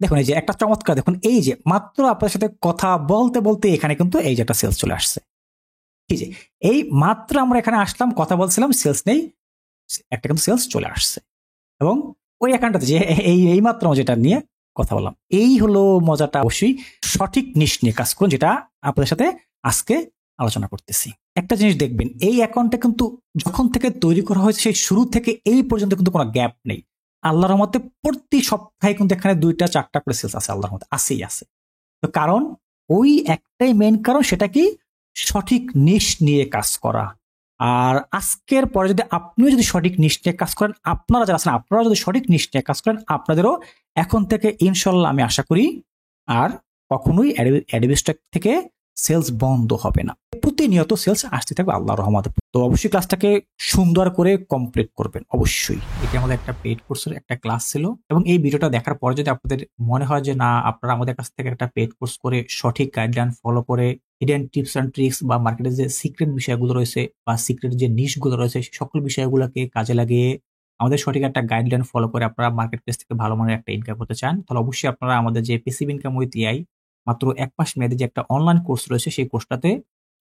দেখুন এই যে একটা চমৎকার, দেখুন এই যে মাত্র আপনার সাথে কথা বলতে বলতে এখানে কিন্তু এই যে একটা সেলস চলে আসছে। ঠিক আছে, এই মাত্র আমরা এখানে আসলাম, কথা বলছিলাম, সেলস নেই, একটা কিন্তু সেলস চলে আসছে। এবং ওই অ্যাকাউন্টটাতে যে এই মাত্র যেটা নিয়ে কথা বললাম, এই হলো মজাটা। অবশ্যই সঠিক নিশ নিয়ে কাজ করুন, যেটা আপনাদের সাথে আজকে আলোচনা করতেছি। একটা জিনিস দেখবেন, এই অ্যাকাউন্টটা কিন্তু যখন থেকে তৈরি করা হয়েছে সেই শুরু থেকে এই পর্যন্ত কিন্তু কোনো গ্যাপ নেই। আল্লাহর রহমতে প্রতি সপ্তাহে কিন্তু এখানে 2টা 4টা করে সেলস আছে, আল্লাহর রহমতে আসেই আছে। তো কারণ ওই একটাই মেইন কারণ, সেটা কি? সঠিক নিশ নিয়ে কাজ করা। আর আজকের পরে যদি আপনিও যদি সঠিক নিশ নিয়ে কাজ করেন, আপনারা যারা আছেন আপনারা যদি সঠিক নিশ নিয়ে কাজ করেন, আপনাদেরও এখন থেকে ইনশাল্লাহ আমি আশা করি আর কখনোই অ্যাডোবিস্টক থেকে সেলস বন্ধ হবে না। প্রতিনিয়ত সেলস আসতে থাকবে আল্লাহর রহমতে। তো অবশ্যই ক্লাসটাকে সুন্দর করে কমপ্লিট করবেন অবশ্যই। এটি আমাদের একটা পেইড কোর্সের একটা ক্লাস ছিল, এবং এই ভিডিওটা দেখার পরে যদি আপনাদের মনে হয় যে না, আপনারা আমাদের কাছ থেকে একটা পেইড কোর্স করে সঠিক গাইডলাইন ফলো করে হিডেন টিপস অ্যান্ড ট্রিক্স বা মার্কেটের যে সিক্রেট বিষয়গুলো রয়েছে বা সিক্রেট যে নিশগুলো রয়েছে সেই সকল বিষয়গুলোকে কাজে লাগিয়ে আমাদের সঠিক একটা গাইডলাইন ফলো করে আপনারা মার্কেট প্লেস থেকে ভালো মানের একটা ইনকাম করতে চান, তাহলে অবশ্যই আপনারা আমাদের যে প্যাসিভ ইনকাম উইথ এআই মাত্র 1 মাস মেয়াদী যে একটা অনলাইন কোর্স রয়েছে সেই কোর্সটাতে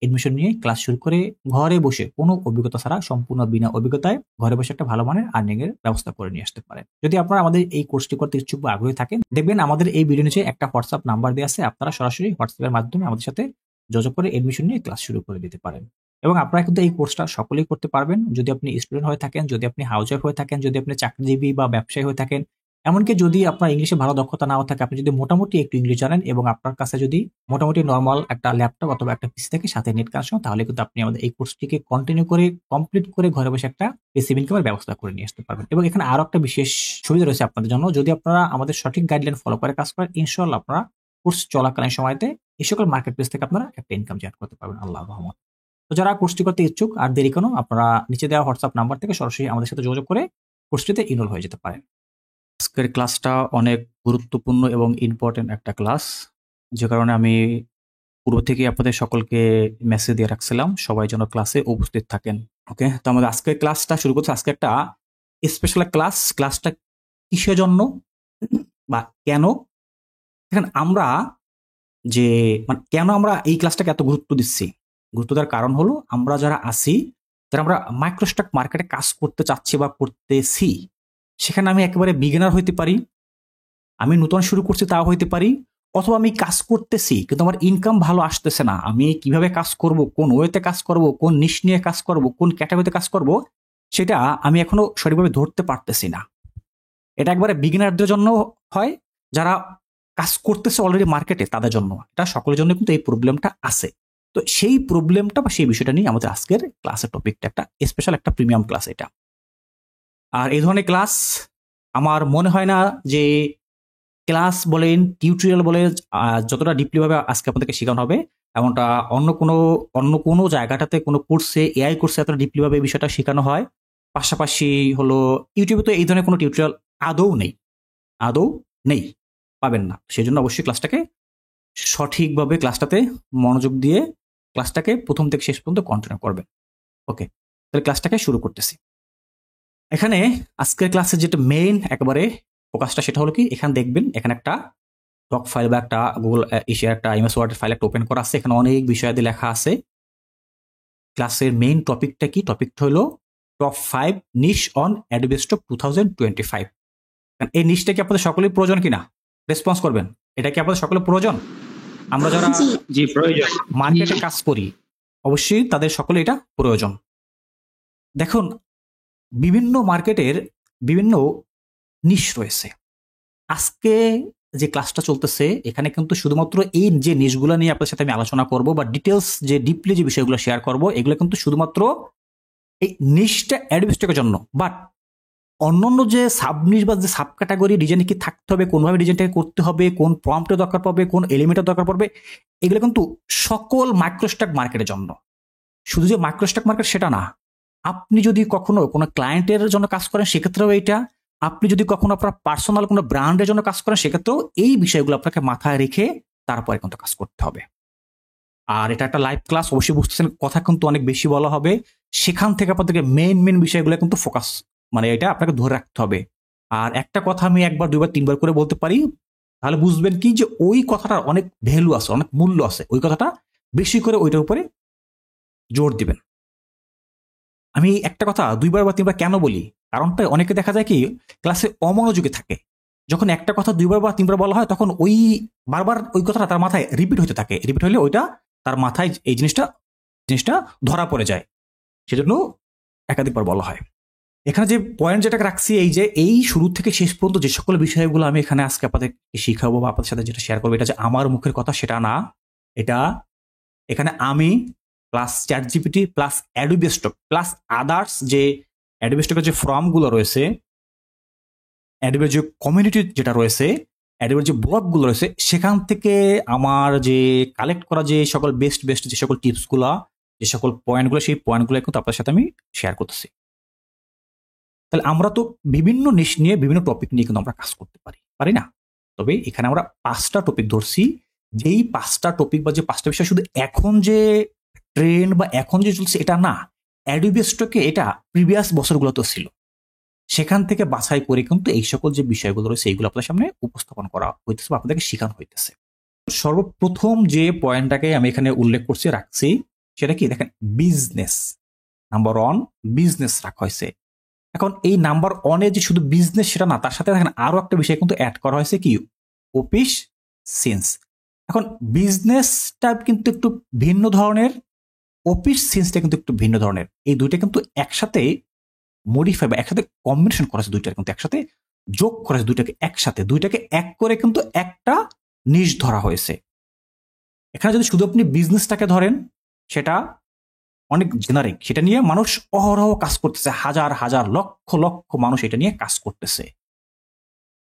এডমিশন নিয়ে ক্লাস শুরু করে ঘরে বসে কোনো অভিজ্ঞতা ছাড়া, সম্পূর্ণ বিনা অভিজ্ঞতায় ঘরে বসে একটা ভালো মানের আর্নিং এর ব্যবস্থা করে নিয়ে আসতে পারেন। যদি আপনারা আমাদের এই কোর্সটি করতে ইচ্ছুক বা আগ্রহী থাকেন, দেখবেন আমাদের এই ভিডিও নিচে একটা হোয়াটসঅ্যাপ নাম্বার দেওয়া আছে, আপনারা সরাসরি হোয়াটসঅ্যাপের মাধ্যমে আমাদের সাথে যোগাযোগ করে এডমিশন নিয়ে ক্লাস শুরু করে দিতে পারেন। এবং আপনারা কিন্তু এই কোর্সটা সকলেই করতে পারবেন, যদি আপনি স্টুডেন্ট হয়ে থাকেন, যদি আপনি হাউস ওয়াইফ হয়ে থাকেন, যদি আপনি চাকরিজীবী বা ব্যবসায়ী হয়ে থাকেন, এমনকি যদি আপনার ইংলিশে ভালো দক্ষতা নাও থাকে, আপনি যদি মোটামুটি একটু ইংলিশ জানেন এবং আপনার কাছে যদি মোটামুটি নরমাল একটা ল্যাপটপ অথবা একটা পিসি থেকে সাথে নেট কানেকশন, তাহলে কিন্তু আপনি আমাদের এই কোর্সটিকে কন্টিনিউ করে কমপ্লিট করে ঘরে বসে একটা পেসিভ ইনকামের ব্যবস্থা করে নিয়ে আসতে পারবেন। এবং এখানে আরো একটা বিশেষ সুবিধা রয়েছে আপনাদের জন্য, যদি আপনারা আমাদের সঠিক গাইডলাইন ফলো করে কাজ করেন, ইনশাআল্লাহ আপনারা কোর্স চলাকালীন সময়তে এই সকল মার্কেট প্লেস থেকে আপনারা একটা ইনকাম জেনারেট করতে পারবেন আল্লাহর রহমতে। তো যারা কোর্সটি করতে ইচ্ছুক, আর দেরি কেন, আপনারা নিচে দেওয়া হোয়াটসঅ্যাপ নাম্বার থেকে সরাসরি আমাদের সাথে যোগাযোগ করে কোর্সটিতে ইনরোল হয়ে যেতে পারেন। আজকের ক্লাসটা অনেক গুরুত্বপূর্ণ এবং ইম্পর্টেন্ট একটা ক্লাস, যে কারণে আমি পূর্ব থেকে আপনাদের সকলকে মেসেজ দিয়ে রাখছিলাম সবাই যেন ক্লাসে উপস্থিত থাকেন। ওকে, তো আমাদের আজকের ক্লাসটা শুরু করছি। আজকে একটা স্পেশাল ক্লাস। ক্লাসটা কিসের জন্য বা কেন? দেখেন, আমরা যে মানে কেন আমরা এই ক্লাসটাকে এত গুরুত্ব দিচ্ছি, গুরুত্ব দেওয়ার কারণ হলো আমরা যারা আছি, যারা আমরা মাইক্রোস্টক মার্কেটে কাজ করতে চাচ্ছি বা করতেছি, সেখানে আমি একেবারে বিগিনার হইতে পারি, আমি নতুন শুরু করছি তাও হইতে পারি, অথবা আমি কাজ করতেছি কিন্তু আমার ইনকাম ভালো আসতেছে না, আমি কিভাবে কাজ করব, কোন ওয়েতে কাজ করব, কোন নিশ নিয়ে কাজ করব, কোন ক্যাটাগরিতে কাজ করব, সেটা আমি এখনো সঠিকভাবে ধরতে পারতেছি না। এটা একবারে বিগিনারদের জন্য হয়, যারা কাজ করতেছে অলরেডি মার্কেটে তাদের জন্য, এটা সকলের জন্য কিন্তু এই প্রবলেমটা আছে। তো সেই প্রবলেমটা বা সেই বিষয়টা নিয়ে আমাদের আজকের ক্লাসের টপিকটা একটা স্পেশাল একটা প্রিমিয়াম ক্লাস এটা। আর এই ধরনের ক্লাস আমার মনে হয় না যে ক্লাস বলেন, টিউটোরিয়াল বলেন, যতটা ডিপলি ভাবে আজকে আপনাদেরকে শেখানো হবে, এমনটা অন্য কোনো জায়গাটাতে কোনো কোর্সে, এআই কোর্সে এতটা ডিপলি ভাবে এই বিষয়টা শেখানো হয়। পাশাপাশি হলো ইউটিউবে তো এই ধরনের কোনো টিউটোরিয়াল আদৌ নেই, আদৌ নেই, পাবেন না। সেজন্য অবশ্যই ক্লাসটাকে সঠিকভাবে ক্লাসটাতে মনোযোগ দিয়ে ক্লাসটাকে প্রথম থেকে শেষ পর্যন্ত কন্টিনিউ করবেন। ওকে, তাহলে ক্লাসটাকে শুরু করতেছি। এখানে আজকের ক্লাসের যেটা মেইন একেবারে ফোকাসটা, সেটা হলো কি, এখানে দেখবেন এখানে একটা ডক ফাইল বা একটা গুগল ইসের একটা এমএস ওয়ার্ডের ফাইল একটা ওপেন করা আছে, এখানে অনেক বিষয়াদি লেখা আছে। ক্লাসের মেইন টপিকটা কি? টপিকটা হলো top 5 niche on Adobe stock 2025। এই নিশটা কি আপনাদের সকলের প্রয়োজন কিনা? রেসপন্স করবেন, এটা কি আপনাদের সকলের প্রয়োজন? আমরা যারা জি প্রয়োজন, মার্কেটে কাজ করি অবশ্যই তাদের সকলে এটা প্রয়োজন। দেখুন, বিভিন্ন মার্কেটের বিভিন্ন নিশ রয়েছে। আজকে যে ক্লাসটা চলতেছে এখানে কিন্তু শুধুমাত্র এই যে নিশগুলো নিয়ে আপনার সাথে আমি আলোচনা করব বা ডিটেলস যে ডিপলি যে বিষয়গুলো শেয়ার করব, এগুলো কিন্তু শুধুমাত্র এই নিশটা অ্যাডোবি স্টকের জন্য। বাট অন্যান্য যে সাব নিশ বা যে সাব ক্যাটাগরি ডিজাইন কি থাকতে হবে, কোনভাবে ডিজাইনটাকে করতে হবে, কোন প্রম্পটের দরকার পড়বে, কোন এলিমেন্টের দরকার পড়বে, এগুলো কিন্তু সকল মাইক্রোস্টক মার্কেটের জন্য। শুধু যে মাইক্রোস্টক মার্কেট সেটা না, আপনি যদি কখনো কোনো ক্লায়েন্টের জন্য কাজ করেন সেক্ষেত্রেও এইটা, আপনি যদি কখনো আপনার পার্সোনাল কোনো ব্র্যান্ডের জন্য কাজ করেন সেক্ষেত্রেও এই বিষয়গুলো আপনাকে মাথায় রেখে তারপরে কিন্তু কাজ করতে হবে। আর এটা একটা লাইভ ক্লাস, অবশ্যই বুঝতেছেন, কথা কিন্তু অনেক বেশি বলা হবে, সেখান থেকে আপনাদেরকে মেইন বিষয়গুলো কিন্তু ফোকাস, মানে এটা আপনাকে ধরে রাখতে হবে। আর একটা কথা আমি একবার দুইবার তিনবার করে বলতে পারি, তাহলে বুঝবেন কি যে ওই কথাটার অনেক ভ্যালু আছে, অনেক মূল্য আছে, ওই কথাটা বেশি করে ওইটার উপরে জোর দিবেন। আমি একটা কথা 2বার বা 3বার কেন বলি, কারণটা অনেকে দেখা যায় কি ক্লাসে অমনোযোগী থাকে, যখন একটা কথা 2বার বা 3বার বলা হয় তখন ওই বারবার ওই কথাটা তার মাথায় রিপিট হতে থাকে, রিপিট হলে ওইটা তার মাথায় এই জিনিসটা জিনিসটা ধরা পড়ে যায়, সেজন্য একাধিকবার বলা হয়। এখানে যে পয়েন্ট যেটাকে রাখছি এই যে এই শুরু থেকে শেষ পর্যন্ত যে সকল বিষয়গুলো আমি এখানে আজকে আপনাদের শিখাবো বা আপনাদের সাথে যেটা শেয়ার করবো, এটা যে আমার মুখের কথা সেটা না, এটা এখানে আমি plus chat GPT plus Adobe stock plus others যে অ্যাডোবি স্টকের যে ফর্মগুলো রয়েছে, অ্যাডোবির যে কমিউনিটি যেটা রয়েছে, অ্যাডোবির যে ব্লগগুলো রয়েছে, সেখান থেকে আমার যে কালেক্ট করা যে সকল বেস্ট বেস্ট যে সকল টিপসগুলো, যে সকল পয়েন্টগুলো, সেই পয়েন্টগুলো কিন্তু আপনার সাথে আমি শেয়ার করতেছি। তাহলে আমরা তো বিভিন্ন নিশ নিয়ে বিভিন্ন টপিক নিয়ে কিন্তু আমরা কাজ করতে পারি, পারি না? তবে এখানে আমরা 5টা টপিক ধরছি, যেই 5টা টপিক বা যে 5টা বিষয় শুধু এখন যে ট্রেন্ড বা এখন যে চলছে এটা না, অ্যাডোবি স্টকে এটা প্রিভিয়াস বছরগুলোতেও ছিল, সেখান থেকে বাছাই করে কিন্তু এই সকল যে বিষয়গুলো রয়েছে এইগুলো আপনাদের সামনে উপস্থাপন করা হইতেছে বা আপনাদেরকে শেখানো হইতেছে। সর্বপ্রথম যে পয়েন্টটাকে আমি এখানে উল্লেখ করছি রাখছি সেটা কি দেখেন, বিজনেস। নাম্বার 1 বিজনেস রাখা হয়েছে। এখন এই নাম্বার 1-এ যে শুধু বিজনেস সেটা না, তার সাথে দেখেন আরো একটা বিষয় কিন্তু অ্যাড করা হয়েছে কি, অফিস সিন্স। এখন বিজনেসটা কিন্তু একটু ভিন্ন ধরনের, অফিস সিন্সটা কিন্তু একটু ভিন্ন ধরনের, এই দুইটা কিন্তু একসাথে মডিফাই বা একসাথে কম্বিনেশন করা হয়েছে, দুইটার কিন্তু একসাথে যোগ করা হয়েছে, দুইটাকে একসাথে, দুইটাকে এক করে কিন্তু একটা নিশ ধরা হয়েছে। এখানে যদি শুধু আপনি বিজনেসটাকে ধরেন সেটা অনেক জেনারিক, সেটা নিয়ে মানুষ অহরহ কাজ করতেছে, হাজার হাজার লক্ষ লক্ষ মানুষ এটা নিয়ে কাজ করতেছে।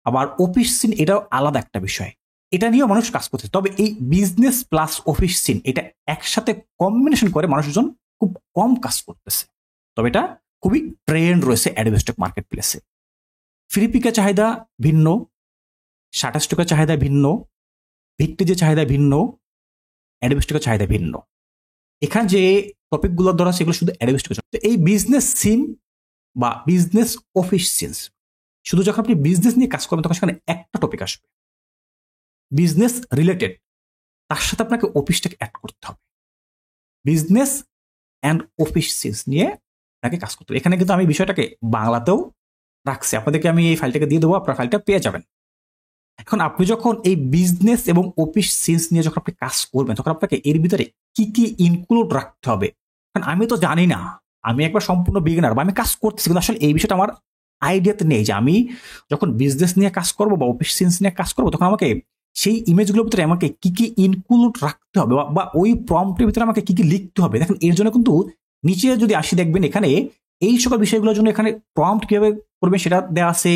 আবার অফিস সিন এটাও আলাদা একটা বিষয়, এটা নিয়েও মানুষ কাজ করতেছে। তবে এই বিজনেস প্লাস অফিস সিন এটা একসাথে কম্বিনেশন করে মানুষজন খুব কম কাজ করতেছে, তবে এটা খুবই ট্রেন্ড রয়েছে অ্যাডোবি স্টক মার্কেট প্লেসে। ফ্রি পিকের চাহিদা ভিন্ন, শাটারস্টকের চাহিদা ভিন্ন, ভিক্টিজের চাহিদা ভিন্ন, অ্যাডোবি স্টকের চাহিদা ভিন্ন। এখানে যে টপিকগুলো ধরা সেগুলো শুধু অ্যাডোবি স্টকের জন্য। এই বিজনেস সিন বা বিজনেস অফিস সিন্স, শুধু যখন আপনি বিজনেস নিয়ে কাজ করবেন তখন সেখানে একটা টপিক আসবে বিজনেস রিলেটেড, তার সাথে আপনাকে অফিসটাকে অ্যাড করতে হবে। বিজনেস অ্যান্ড অফিস সিন্স নিয়ে আপনাকে কাজ করতে হবে। এখানে কিন্তু আমি বিষয়টাকে বাংলাতেও রাখছি, আপনাদেরকে আমি এই ফাইলটাকে দিয়ে দেবো, আপনার ফাইলটা পেয়ে যাবেন। এখন আপনি যখন এই বিজনেস এবং অফিস সিন্স নিয়ে যখন আপনি কাজ করবেন তখন আপনাকে এর ভিতরে কি কি ইনক্লুড রাখতে হবে, কারণ আমি তো জানি না, আমি একবার সম্পূর্ণ বিগিনার বা আমি কাজ করতেছি কিন্তু আসলে এই বিষয়টা আমার আইডিয়াতে নেই যে আমি যখন বিজনেস নিয়ে কাজ করবো বা অফিস সিন্স নিয়ে কাজ করবো তখন আমাকে সেই ইমেজগুলোর ভিতরে আমাকে কি কি ইনক্লুড রাখতে হবে বা ওই প্রম্পটের ভিতরে আমাকে কি কি লিখতে হবে। দেখেন এর জন্য কিন্তু নিচে যদি আসি দেখবেন এখানে এই সকল বিষয়গুলোর জন্য এখানে প্রম্পট কিভাবে করবেন সেটা দেওয়া আছে,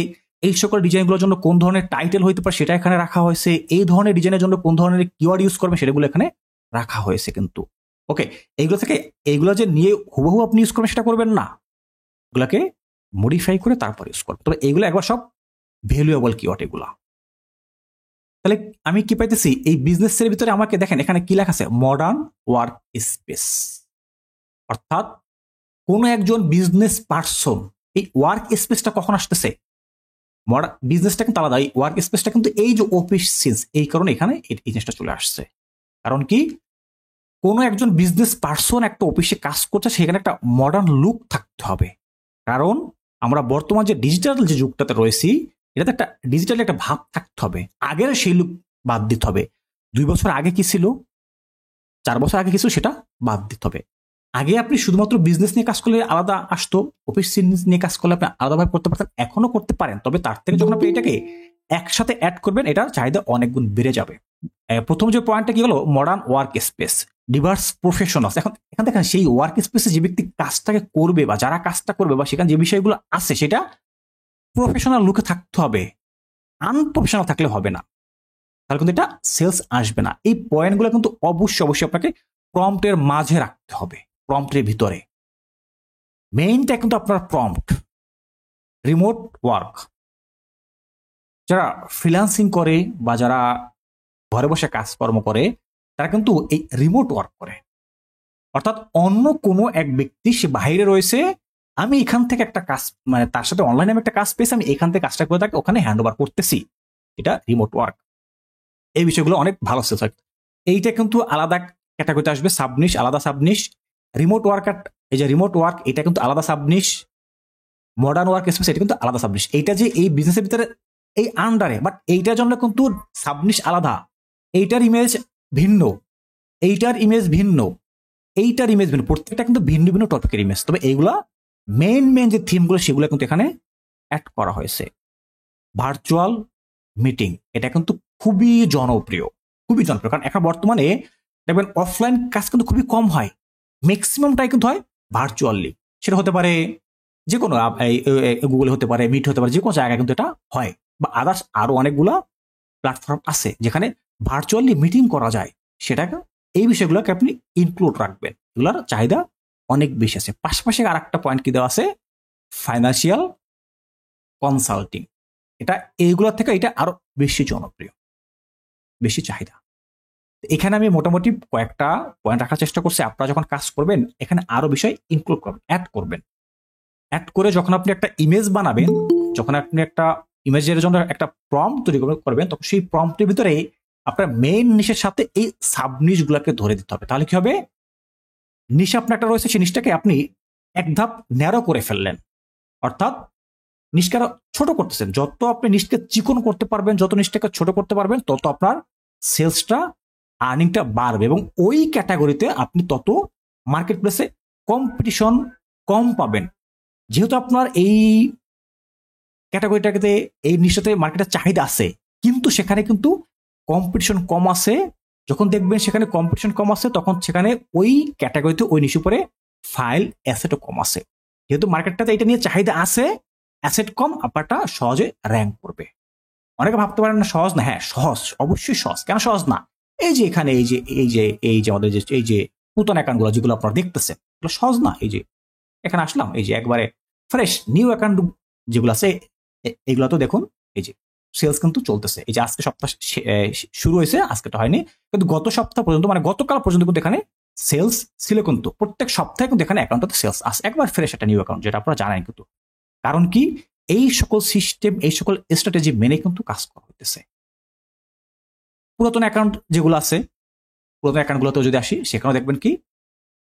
এই সকল ডিজাইনগুলোর জন্য কোন ধরনের টাইটেল হইতে পারে সেটা এখানে রাখা হয়েছে, এই ধরনের ডিজাইনের জন্য কোন ধরনের কিওয়ার্ড ইউজ করবে সেটাগুলো এখানে রাখা হয়েছে কিন্তু। ওকে, এইগুলো থেকে এইগুলো যে নিয়ে হুবহু আপনি ইউজ করবেন সেটা করবেন না, এগুলাকে মডিফাই করে তারপর ইউজ করবেন। তবে এইগুলো একবার সব ভ্যালুয়েবল কিওয়ার্ড এগুলা। তাহলে আমি কি পাইতেছি এই বিজনেসের ভিতরে আমাকে দেখেন এখানে কি লেখা আছে, মডার্ন ওয়ার্ক স্পেস, অর্থাৎ কোন একজন বিজনেস পার্সন এই ওয়ার্ক স্পেসটা কখন আসতেছে, বিজনেসটা কিন্তু আলাদা, এই ওয়ার্ক স্পেসটা কিন্তু এই যে অফিস সিন্স, এই কারণে এখানে এই জিনিসটা চলে আসছে। কারণ কি কোনো একজন বিজনেস পার্সন একটা অফিসে কাজ করছে সেখানে একটা মডার্ন লুক থাকতে হবে, কারণ আমরা বর্তমান যে ডিজিটাল যে যুগটাতে রয়েছি এটাতে একটা ডিজিটাল একটা ভাব থাকতে হবে, আগের সেই লুক বাদ দিতে হবে। 2 বছর আগে কি ছিল, 4 বছর আগে কিছু সেটা বাদ দিতে হবে। আগে আপনি শুধুমাত্র বিজনেস নিয়ে কাজ করলে আলাদা আসতো, অফিস নিয়ে কাজ করলে আপনি আলাদাভাবে করতে পারতেন, এখনো করতে পারেন, তবে তার থেকে যখন আপনি এটাকে একসাথে অ্যাড করবেন এটার চাহিদা অনেক গুণ বেড়ে যাবে। প্রথম যে পয়েন্টটা কি হলো, modern work space, diverse professionals. এখন এখানে দেখেন সেই ওয়ার্ক স্পেসে যে ব্যক্তি কাজটাকে করবে বা যারা কাজটা করবে বা সেখানে যে বিষয়গুলো আছে সেটা প্রফেশনাল লুকে থাকতে হবে, আনপ্রফেশনাল থাকলে হবে না, তাহলে কিন্তু এটা সেলস আসবে না। এই পয়েন্টগুলো কিন্তু অবশ্যই অবশ্যই আপনাকে প্রম্পটের মাঝে রাখতে হবে, প্রম্পটের ভিতরে মেইনটা কিন্তু আপনার প্রম্পট। রিমোট ওয়ার্ক, যারা ফ্রিল্যান্সিং করে বা যারা ঘরে বসে কাজকর্ম করে তারা কিন্তু এই রিমোট ওয়ার্ক করে, অর্থাৎ অন্য কোনো এক ব্যক্তি সে বাইরে রয়েছে, আমি এখান থেকে একটা কাজ মানে তার সাথে অনলাইনে আমি একটা কাজ পেয়েছি, আমি এখান থেকে কাজটা করে তাকে ওখানে হ্যান্ড ওভার করতেছি, এটা রিমোট ওয়ার্ক। এই বিষয়গুলো অনেক ভালো সেলস হয়। এইটা কিন্তু আলাদা ক্যাটাগরিতে আসবে, সাবনিশ আলাদা সাবনিশ, রিমোট ওয়ার্ক, এই যে রিমোট ওয়ার্ক এটা কিন্তু আলাদা সাবনিশ, মডার্ন ওয়ার্ক স্পেস এটা কিন্তু আলাদা সাবনিশ। এইটা যে এই বিজনেসের ভিতরে এই আন্ডারে, বাট এইটার জন্য কিন্তু সাবনিশ আলাদা, এইটার ইমেজ ভিন্ন, এইটার ইমেজ ভিন্ন, এইটার ইমেজ ভিন্ন, প্রত্যেকটা কিন্তু ভিন্ন ভিন্ন টপিকের ইমেজ। তবে এইগুলা মেন যে থিমগুলো সেগুলো কিন্তু এখানে অ্যাড করা হয়েছে। ভার্চুয়াল মিটিং এটা কিন্তু খুবই জনপ্রিয়, খুবই জনপ্রিয়, কারণ এখন বর্তমানে দেখবেন অফলাইন কাজ কিন্তু খুবই কম হয়, ম্যাক্সিমামটাই কিন্তু হয় ভার্চুয়ালি। সেটা হতে পারে যে কোনো গুগলে হতে পারে, মিট হতে পারে, যে কোনো জায়গায় কিন্তু এটা হয়, বা আদার্স আরো অনেকগুলো প্ল্যাটফর্ম আছে যেখানে ভার্চুয়ালি মিটিং করা যায়। সেটাকে এই বিষয়গুলোকে আপনি ইনক্লুড রাখবেন, এগুলোর চাহিদা অনেক বেশি আছে। পাশাপাশি আর একটা পয়েন্ট কি দেওয়া আছে, ফাইন্যান্সিয়াল কনসাল্টিং, এটা এইগুলোর থেকে এটা আরো বেশি জনপ্রিয়, বেশি চাহিদা। এখানে আমি মোটামুটি কয়েকটা পয়েন্ট রাখার চেষ্টা করছি। আপনারা যখন কাজ করবেন এখানে আরো বিষয় ইনক্লুড করবেন, অ্যাড করবেন। অ্যাড করে যখন আপনি একটা ইমেজ বানাবেন, যখন আপনি একটা ইমেজের জন্য একটা প্রম্পট তৈরি করবেন, তখন সেই প্রম্পটের ভিতরে আপনার মেইন নিশের সাথে এই সাব নিশ গুলাকে ধরে দিতে হবে। তাহলে কি হবে, নিশ আপনার একটা রয়েছে, সেই নিশটাকে আপনি এক ধাপ ন্যারো করে ফেললেন, অর্থাৎ নিশকে আরো ছোট করতেছেন। যত আপনি নিশকে চিকন করতে পারবেন, যত নিশটাকে ছোট করতে পারবেন, তত আপনার সেলসটা, আর্নিংটা বাড়বে, এবং ওই ক্যাটাগরিতে আপনি তত মার্কেট প্লেসে কম্পিটিশন কম পাবেন। যেহেতু আপনার এই ক্যাটাগরিটাকে, এই নিশটাতে মার্কেটের চাহিদা আছে, কিন্তু সেখানে কিন্তু কম্পিটিশন কম আছে। যখন দেখবেন সেখানে কম্পিটিশন কম আছে, তখন সেখানে ওই ক্যাটাগরিতে ওই নিশ উপরে ফাইল অ্যাসেটও কম আছে। যেহেতু মার্কেটটাতে এটা নিয়ে চাহিদা আছে, অ্যাসেট কম, আপনারটা সহজে র্যাঙ্ক করবে। অনেকে ভাবতে পারেন না সহজ না, হ্যাঁ সহজ, অবশ্যই সহজ। কেন সহজ না, এই যে এখানে এই যে আমাদের এই যে নতুন অ্যাকাউন্টগুলো যেগুলো আপনারা দেখতেছেন, এগুলো সহজ না। এই যে এখানে আসলাম, এই যে একবারে ফ্রেশ নিউ অ্যাকাউন্ট যেগুলো আছে, এগুলো তো দেখুন, এই যে সেলস কিন্তু চলতেছে। এই যে আজকে সপ্তাহ শুরু হয়েছে, আজকেটা হয়নি, কিন্তু গত সপ্তাহ পর্যন্ত, মানে গতকাল পর্যন্ত কিন্তু এখানে সেলস ছিল। কিন্তু প্রত্যেক সপ্তাহে কিন্তু এখানে অ্যাকাউন্টটাতে সেলস আসে, একবার ফ্রেশ একটা নিউ অ্যাকাউন্ট, যেটা আপনারা জানেন। কিন্তু কারণ কি, এই সকল সিস্টেম, এই সকল স্ট্র্যাটেজি মেনে কিন্তু কাজ করা হইতেছে। পুরাতন অ্যাকাউন্ট যেগুলো আছে, পুরাতন অ্যাকাউন্টগুলোতে যদি আসি, সেখানে দেখবেন কি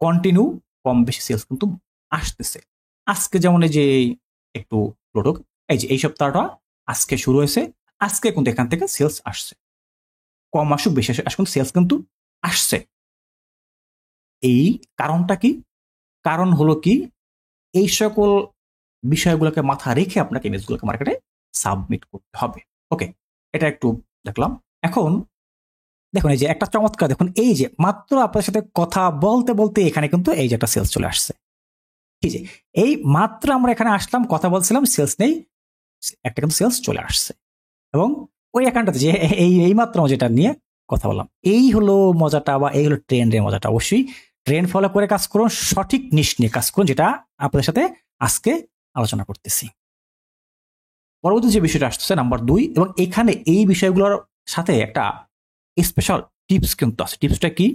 কন্টিনিউ কম বেশি সেলস কিন্তু আসতেছে। আজকে যেমন এই যে একটু প্রোডাক্ট, এই যে এই সপ্তাহটা আজকে শুরু হয়েছে, আজকে কিন্তু এখান থেকে সেলস আসছে, কম আসুক বেশি আসুক সেলস কিন্তু আসছে। এই কারণটা কি, কারণ হলো কি, এই সকল বিষয়গুলোকে মাথা রেখে আপনাকে ইমেজগুলোকে মার্কেটে সাবমিট করতে হবে। ওকে, এটা একটু দেখলাম। এখন দেখুন এই যে একটা চমৎকার, দেখুন এই যে মাত্র আপনার সাথে কথা বলতে বলতে এখানে কিন্তু এই যে একটা সেলস চলে আসছে। ঠিক আছে, এই মাত্র আমরা এখানে আসলাম, কথা বলছিলাম, সেলস নেই, একটা কিন্তু সেলস চলে আসছে। এবং ওই অ্যাকাউন্টটাতে যে এই মাত্র যেটা নিয়ে কথা বললাম, এই হলো মজাটা, বা এই হলো ট্রেন্ডের মজাটা। অবশ্যই ট্রেন্ড ফলো করে কাজ করুন, সঠিক নিশ নিয়ে কাজ করুন, যেটা আপনাদের সাথে আজকে আলোচনা করতেছি। পরবর্তী যে বিষয়টা আসছে নাম্বার 2, এবং এখানে এই বিষয়গুলোর সাথে একটা স্পেশাল টিপস কিন্তু আছে। টিপসটা কি,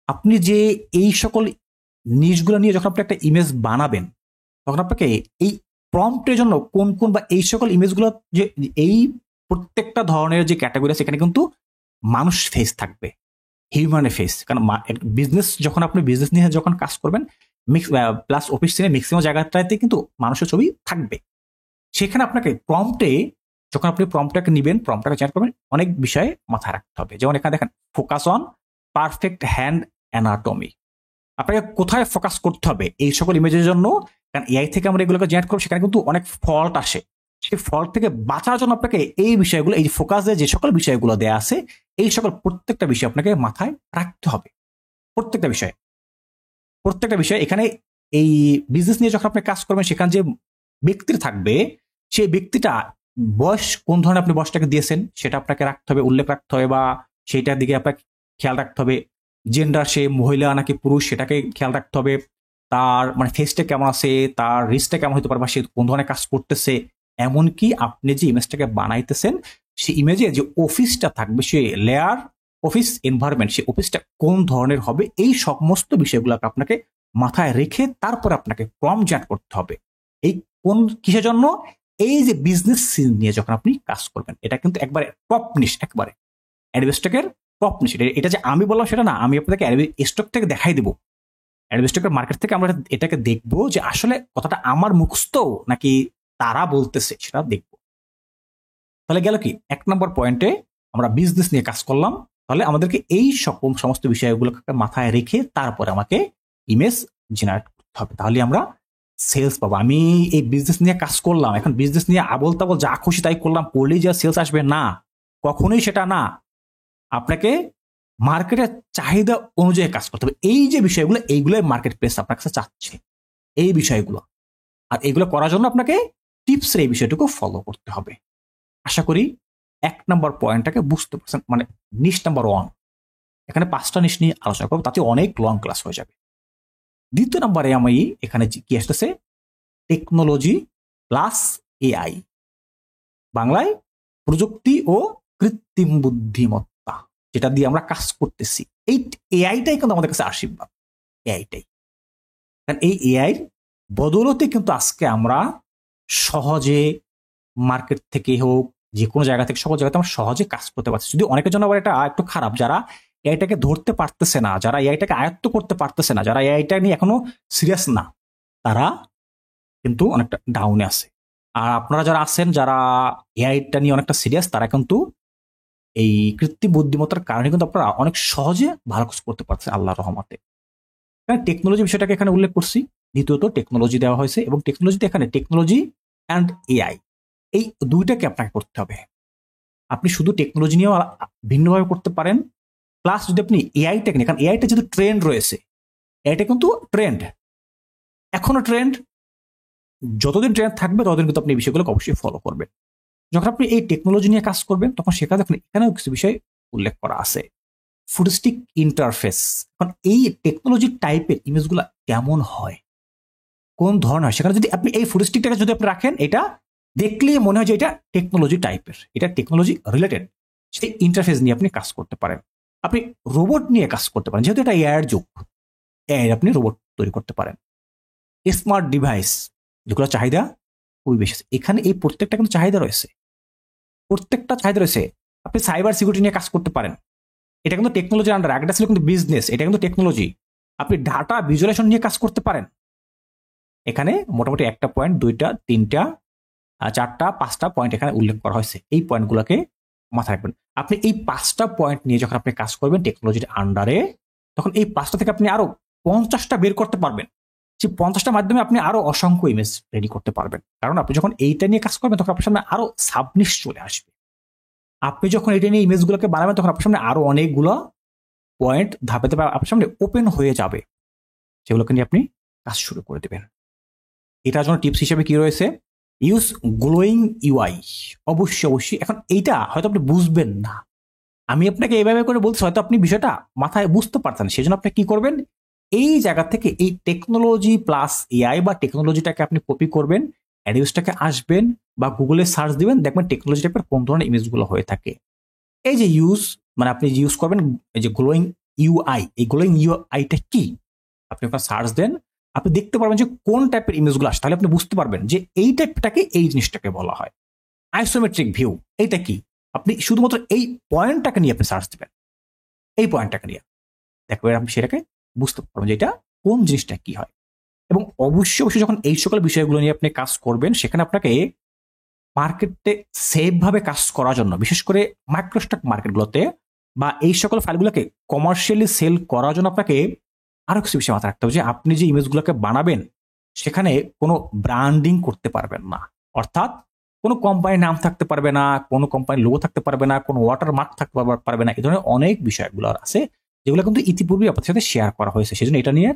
আপনি যে এই সকল নিশগুলো নিয়ে যখন আপনি একটা ইমেজ বানাবেন, তখন আপনাকে এই প্রম্পটের জন্য কোন কোন, বা এই সকল ইমেজগুলো, যে এই প্রত্যেকটা ধরনের যে ক্যাটাগরি আছে, এখানে কিন্তু মানুষ ফেস থাকবে, হিউম্যানের ফেস। কারণ বিজনেস, যখন আপনি বিজনেস নিয়ে যখন কাজ করবেন, প্লাস অফিস সিনে ম্যাক্সিমাম জায়গাটাতে কিন্তু মানুষের ছবি থাকবে। সেখানে আপনাকে প্রম্পটে, যখন আপনি প্রম্পটটাকে নেবেন, প্রম্পটটাকে চেঞ্জ করবেন, অনেক বিষয়ে মাথায় রাখতে হবে। যেমন এখানে দেখেন, focus on perfect hand anatomy. আপনাকে কোথায় ফোকাস করতে হবে এই সকল ইমেজের জন্য, কারণ এআই থেকে আমরা এগুলোকে জেনারেট করব, সেখানে কিন্তু অনেক ফল্ট আসে। সেই ফল্ট থেকে বাঁচার জন্য আপনাকে এই বিষয়গুলো, এই ফোকাসে যে সকল বিষয়গুলো দেয়া আছে, এই সকল প্রত্যেকটা বিষয় আপনাকে মাথায় রাখতে হবে। প্রত্যেকটা বিষয় এখানে এই বিজনেস নিয়ে যখন আপনি কাজ করবেন, সেখানে যে ব্যক্তির থাকবে, সেই ব্যক্তিটা বয়স কোন ধরনের আপনি বয়সটাকে দিয়েছেন সেটা আপনাকে রাখতে হবে, উল্লেখ রাখতে হবে, বা সেইটার দিকে আপনাকে খেয়াল রাখতে হবে। জেন্ডার, সে মহিলা নাকি পুরুষ, সেটাকে খেয়াল রাখতে হবে। তার মানে ফেসটা কেমন আছে, তার রিস্কটা কেমন হতে পারে, বা সে কোন ধরনের কাজ করতেছে। এমনকি আপনি যে ইমেজটাকে বানাইতেছেন, সেই ইমেজে যে অফিসটা থাকবে, সে লেয়ার অফিস এনভায়রনমেন্ট, সেই অফিসটা কোন ধরনের হবে, এই সমস্ত বিষয়গুলোকে আপনাকে মাথায় রেখে তারপর আপনাকে প্রম্পট জেনারেট করতে হবে। এই কোন কিসের জন্য, এই যে বিজনেস সিন নিয়ে যখন আপনি কাজ করবেন, এটা কিন্তু একবারে টপ নিশ, একবারে অ্যাডোবি স্টকের টপ নিচে। এটা যে আমি বললাম সেটা না, আমি আপনাকে অ্যাডোবি স্টক থেকে দেখাই দেবো। অ্যাডোবি স্টকের মার্কেট থেকে আমরা এটাকে দেখবো যে আসলে কথাটা আমার মুখস্থ নাকি তারা বলতেছে, সেটা দেখবো। তাহলে গেল কি, 1 নম্বর পয়েন্টে আমরা বিজনেস নিয়ে কাজ করলাম। তাহলে আমাদেরকে এই সমস্ত বিষয়গুলোকে মাথায় রেখে তারপরে আমাকে ইমেজ জেনারেট করতে হবে, তাহলে আমরা সেলস পাবো। আমি এই বিজনেস নিয়ে কাজ করলাম, এখন বিজনেস নিয়ে আবল তাবল যা খুশি তাই করলাম, করলেই যা সেলস আসবে না, কখনোই সেটা না। আপনাকে মার্কেটের চাহিদা অনুযায়ী কাজ করতে হবে। এই যে বিষয়গুলো, এইগুলোই মার্কেট প্লেস আপনার কাছে চাচ্ছে, এই বিষয়গুলো। আর এগুলো করার জন্য আপনাকে টিপসের এই বিষয়টুকু ফলো করতে হবে। আশা করি 1 নম্বর পয়েন্টটাকে বুঝতে পারছেন, মানে নিশ নাম্বার 1। এখানে 5টা নিশ নিয়ে আলোচনা করবো, তাতে অনেক লং ক্লাস হয়ে যাবে। দ্বিতীয় নম্বরে আমি এখানে কি আসতেছে, টেকনোলজি প্লাস এআই, বাংলায় প্রযুক্তি ও কৃত্রিম বুদ্ধিমত্তা, যেটা দিয়ে আমরা কাজ করতেছি। এই এআইটাই কিন্তু আমাদের কাছে আশীর্বাদ, এআইটাই। কারণ এই এআই বদলতে কিন্তু আজকে আমরা সহজে মার্কেট থেকে হোক, যে কোনো জায়গা থেকে, সকল জায়গাতে আমরা সহজে কাজ করতে পারছি। যদি অনেকের জন্য আবার এটা একটু খারাপ, যারা এআইটাকে ধরতে পারতেছে না, যারা এআইটাকে আয়ত্ত করতে পারতেছে না, যারা এআইটা নিয়ে এখনো সিরিয়াস না, তারা কিন্তু অনেকটা ডাউনে আছে। আর আপনারা যারা আছেন, যারা এআইটা নিয়ে অনেকটা সিরিয়াস, তারা কিন্তু এই কৃত্রিম বুদ্ধিমত্তার কারণে কিন্তু আপনারা অনেক সহজে ভালো কিছু করতে পারছেন আল্লাহর রহমতে। টেকনোলজি বিষয়টাকে এখানে উল্লেখ করছি, দ্বিতীয়ত টেকনোলজি দেওয়া হয়েছে, এবং টেকনোলজিতে এখানে টেকনোলজি অ্যান্ড এআই এই দুইটাকে আপনাকে করতে হবে। আপনি শুধু টেকনোলজি নিয়েও ভিন্নভাবে করতে পারেন, প্লাস যদি আপনি এআইটাকে নিয়ে, কারণ এআইটা যেহেতু ট্রেন্ড রয়েছে, এআইটা কিন্তু ট্রেন্ড, এখনো ট্রেন্ড, যতদিন ট্রেন্ড থাকবে ততদিন কিন্তু আপনি এই বিষয়গুলোকে অবশ্যই ফলো করবেন। যখন আপনি এই টেকনোলজি নিয়ে কাজ করবেন, তখন সেখানে দেখুন এখানেও কিছু বিষয় উল্লেখ করা আছে, ফুডস্টিক ইন্টারফেস। এখন এই টেকনোলজি টাইপের ইমেজগুলো কেমন হয়, কোন ধরনের হয়, সেখানে যদি আপনি এই ফুডস্টিকটাকে যদি আপনি রাখেন, এটা দেখলেই মনে হয় যে এটা টেকনোলজি টাইপের, এটা টেকনোলজি রিলেটেড, সেই ইন্টারফেস নিয়ে আপনি কাজ করতে পারেন। আপনি রোবট নিয়ে কাজ করতে পারেন, যেহেতু এটা এআই এর যুগ, এআই আপনি রোবট তৈরি করতে পারেন। স্মার্ট ডিভাইস, যেগুলো চাহিদা খুবই বেশি, এখানে এই প্রত্যেকটা কিন্তু চাহিদা রয়েছে, প্রত্যেকটা চাহিদা রয়েছে। আপনি সাইবার সিকিউরিটি নিয়ে কাজ করতে পারেন, এটা কিন্তু টেকনোলজির আন্ডার, একটা ছিল কিন্তু বিজনেস, এটা কিন্তু টেকনোলজি। আপনি ডাটা ভিজুয়ালাইজেশন নিয়ে কাজ করতে পারেন, এখানে মোটামুটি 1টা পয়েন্ট, 2টা, 3টা, 4টা, 5টা পয়েন্ট এখানে উল্লেখ করা হয়েছে। এই পয়েন্টগুলোকে মাথায় রাখবেন। আপনি এই 5টা পয়েন্ট নিয়ে যখন আপনি কাজ করবেন টেকনোলজির আন্ডারে, তখন এই 5টা থেকে আপনি আরো 50টা বের করতে পারবেন। সেই 50টার মাধ্যমে আপনি আরো অসংখ্য ইমেজ রেডি করতে পারবেন। কারণ আপনি যখন এইটা নিয়ে কাজ করবেন, তখন আপনার সামনে আরো সাবনিশ চলে আসবে। আপনি যখন এটা নিয়ে ইমেজগুলোকে বানাবেন, তখন আপনার সামনে আরো অনেকগুলো পয়েন্ট ধাপে ধাপে আপনার সামনে ওপেন হয়ে যাবে, সেগুলোকে নিয়ে আপনি কাজ শুরু করে দেবেন। এটার জন্য টিপস হিসেবে কি রয়েছে, ইউজ গ্লোয়িং ইউআই। অবশ্যই এখন এইটা হয়তো আপনি বুঝবেন না, আমি আপনাকে এইভাবে করে বলছি, হয়তো আপনি বিষয়টা মাথায় বুঝতে পারছেন। সেই জন্য আপনি কি করবেন, এই জায়গা থেকে এই টেকনোলজি প্লাস এআই বা টেকনোলজিটাকে আপনি কপি করবেন, অ্যাডিউসটাকে আসবেন বা গুগলে সার্চ দিবেন, দেখবেন টেকনোলজি টাইপের কোন ধরনের ইমেজগুলো হয়ে থাকে। এই যে ইউজ, মানে আপনি ইউজ করবেন এই যে গ্লোয়িং ইউআই, এই গ্লোয়িং ইউআইটা কি, আপনি ওখানে সার্চ দেন, আপনি দেখতে পারবেন যে কোন টাইপের ইমেজগুলো আসে, তাহলে আপনি বুঝতে পারবেন যে এই টাইপটাকে এই জিনিসটাকে বলা হয়। আইসোমেট্রিক ভিউ, এইটা কি, আপনি শুধুমাত্র এই পয়েন্টটাকে নিয়ে আপনি সার্চ দিবেন, এই পয়েন্টটাকে নিয়ে দেখবেন, আপনি সেটাকে বুঝতে পারবেন যে এটা কোন জিনিসটা কি হয়। এবং অবশ্যই যখন এই সকল বিষয়গুলো নিয়ে আপনি কাজ করবেন, সেখানে আপনাকে মার্কেটে সেফ ভাবে কাজ করার জন্য, বিশেষ করে মাইক্রোস্টক মার্কেটগুলোতে বা এই সকল ফাইলগুলোকে কমার্শিয়ালি সেল করার জন্য আপনাকে আরো কিছু বিষয় মাথায় রাখতে হবে, যে আপনি যে ইমেজগুলোকে বানাবেন সেখানে কোনো ব্র্যান্ডিং করতে পারবেন না। অর্থাৎ কোনো কোম্পানির নাম থাকতে পারবে না, কোনো কোম্পানির লোগো থাকতে পারবে না, কোনো ওয়াটারমার্ক থাকতে পারবে না। এই ধরনের অনেক বিষয়গুলো আছে, যেগুলো কিন্তু ইতিপূর্বে আপনাদের সাথে শেয়ার করা হয়েছে। সেজন্য এটা নিয়ে